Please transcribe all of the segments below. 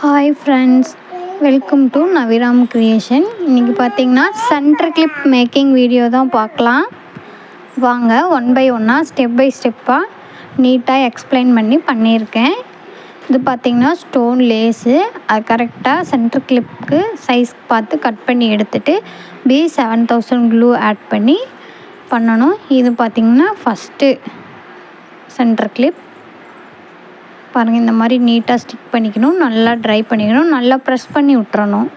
Hi friends, welcome to Naviram creation. இன்றைக்கி பார்த்திங்கன்னா center clip making video தான் பார்க்கலாம். வாங்க, ஒன் பை ஒன்னாக ஸ்டெப் பை ஸ்டெப்பாக நீட்டாக எக்ஸ்பிளைன் பண்ணியிருக்கேன். இது பார்த்திங்கன்னா ஸ்டோன் லேஸு, அது கரெக்டாக சென்டர் கிளிப்புக்கு சைஸ் பார்த்து கட் பண்ணி எடுத்துகிட்டு B7000 க்ளூ ஆட் பண்ணி பண்ணணும். இது பார்த்திங்கன்னா ஃபஸ்ட்டு சென்டர் கிளிப் பாருங்கள். இந்த மாதிரி நீட்டாக ஸ்டிக் பண்ணிக்கணும், நல்லா ட்ரை பண்ணிக்கணும், நல்லா ப்ரெஸ் பண்ணி விட்டுறணும்.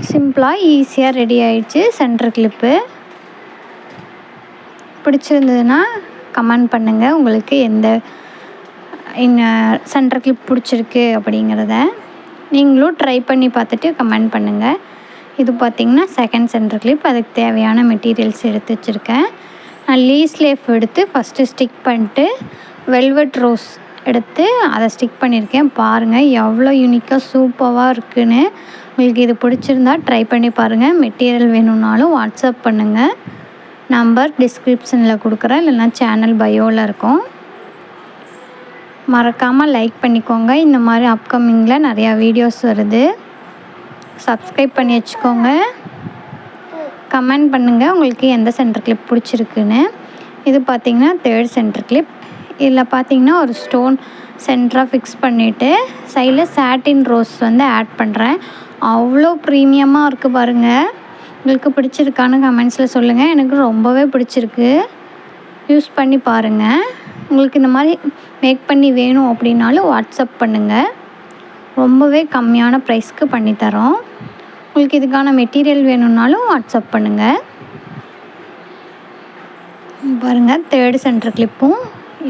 சிம்பிளாக ஈஸியாக ரெடி ஆகிடுச்சு சென்டர் கிளிப்பு. பிடிச்சிருந்ததுன்னா கமெண்ட் பண்ணுங்கள், உங்களுக்கு எந்த சென்டர் கிளிப் பிடிச்சிருக்கு அப்படிங்கிறத. நீங்களும் ட்ரை பண்ணி பார்த்துட்டு கமெண்ட் பண்ணுங்கள். இது பார்த்திங்கன்னா செகண்ட் சென்டர் கிளிப். அதுக்கு தேவையான மெட்டீரியல்ஸ் எடுத்து வச்சுருக்கேன். நான் லீஸ் லேஃப் எடுத்து ஃபஸ்ட்டு ஸ்டிக் பண்ணிட்டு வெல்வெட் ரோஸ் எடுத்து அதை ஸ்டிக் பண்ணியிருக்கேன். பாருங்கள் எவ்வளோ யூனிக்காக சூப்பராக இருக்குதுன்னு. உங்களுக்கு இது பிடிச்சிருந்தா ட்ரை பண்ணி பாருங்கள். மெட்டீரியல் வேணும்னாலும் வாட்ஸ்அப் பண்ணுங்கள். நம்பர் டிஸ்கிரிப்ஷனில் கொடுக்குறேன், இல்லைன்னா சேனல் பயோவில் இருக்கும். மறக்காமல் லைக் பண்ணிக்கோங்க. இந்த மாதிரி அப்கமிங்கில் நிறையா வீடியோஸ் வருது. சப்ஸ்கிரைப் பண்ணி வச்சுக்கோங்க. கமெண்ட் பண்ணுங்கள் உங்களுக்கு எந்த சென்டர் கிளிப் பிடிச்சிருக்குன்னு. இது பார்த்திங்கன்னா தேர்ட் சென்டர் கிளிப். இதில் பார்த்திங்கன்னா ஒரு ஸ்டோன் சென்டராக ஃபிக்ஸ் பண்ணிவிட்டு சைடில் சாட்டின் ரோஸ் ஆட் பண்ணுறேன். அவ்வளோ ப்ரீமியமாக இருக்குது பாருங்கள். உங்களுக்கு பிடிச்சிருக்கான்னு கமெண்ட்ஸில் சொல்லுங்கள். எனக்கு ரொம்பவே பிடிச்சிருக்கு. யூஸ் பண்ணி பாருங்கள். உங்களுக்கு இந்த மாதிரி மேக் பண்ணி வேணும் அப்படின்னாலும் வாட்ஸ்அப் பண்ணுங்கள். ரொம்பவே கம்மியான ப்ரைஸ்க்கு பண்ணித்தரோம். உங்களுக்கு இதுக்கான மெட்டீரியல் வேணும்னாலும் வாட்ஸ்அப் பண்ணுங்கள். பாருங்கள், தேர்டு சென்டர் கிளிப்பும்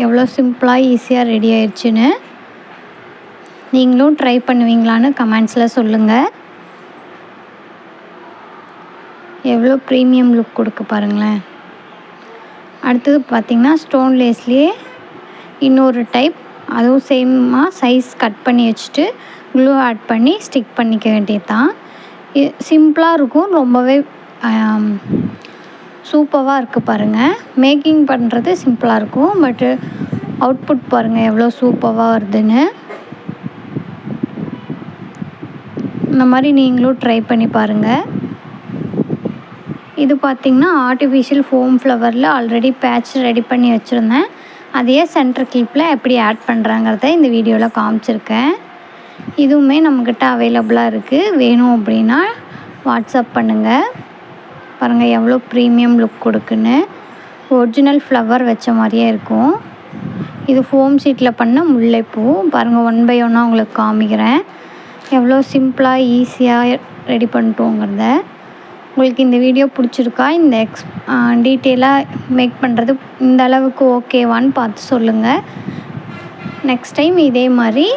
எவ்வளோ சிம்பிளாக ஈஸியாக ரெடி ஆயிடுச்சுன்னு. நீங்களும் ட்ரை பண்ணுவீங்களான்னு கமெண்ட்ஸில் சொல்லுங்கள். எவ்வளோ ப்ரீமியம் லுக் கொடுக்க பாருங்களேன். அடுத்தது பார்த்திங்கன்னா ஸ்டோன் லேஸ்லேயே இன்னொரு டைப், அதுவும் சேமாக சைஸ் கட் பண்ணி வச்சுட்டு க்ளூ ஆட் பண்ணி ஸ்டிக் பண்ணிக்க வேண்டியது தான். சிம்பிளாக இருக்கும், ரொம்பவே சூப்பராக இருக்குது பாருங்கள். மேக்கிங் பண்ணுறது சிம்பிளாக இருக்கும், பட்டு அவுட்புட் பாருங்கள் எவ்வளோ சூப்பராக வருதுன்னு. இந்த மாதிரி நீங்களும் ட்ரை பண்ணி பாருங்கள். இது பார்த்திங்கன்னா ஆர்டிஃபிஷியல் ஃபோம் ஃப்ளவரில் ஆல்ரெடி பேட்ச் ரெடி பண்ணி வச்சுருந்தேன். அதையே சென்டர் கிளிப்பில் எப்படி ஆட் பண்ணுறாங்கிறத இந்த வீடியோவில் காமிச்சிருக்கேன். இதுவுமே நம்மக்கிட்ட அவைலபிளாக இருக்குது. வேணும் அப்படின்னா வாட்ஸ்அப் பண்ணுங்கள். பாருங்கள் எவ்வளோ ப்ரீமியம் லுக் கொடுக்குன்னு. ஒரிஜினல் ஃப்ளவர் வச்ச மாதிரியே இருக்கும். இது ஃபோம் ஷீட்டில் பண்ண முல்லைப்பூ. பாருங்கள், ஒன் பை ஒன்னாக உங்களுக்கு காமிக்கிறேன் எவ்வளோ சிம்பிளாக ஈஸியாக ரெடி பண்ணிட்டோங்கிறத. உங்களுக்கு இந்த வீடியோ பிடிச்சிருக்கா? இந்த டீட்டெயிலாக மேக் பண்ணுறது இந்த அளவுக்கு ஓகேவான்னு பார்த்து சொல்லுங்கள். நெக்ஸ்ட் டைம் இதே மாதிரி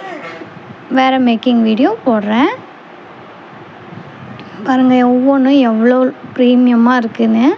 வேறு மேக்கிங் வீடியோ போடுறேன். பாருங்கள் ஒவ்வொன்றும் எவ்வளோ ப்ரீமியமாக இருக்குதுன்னு.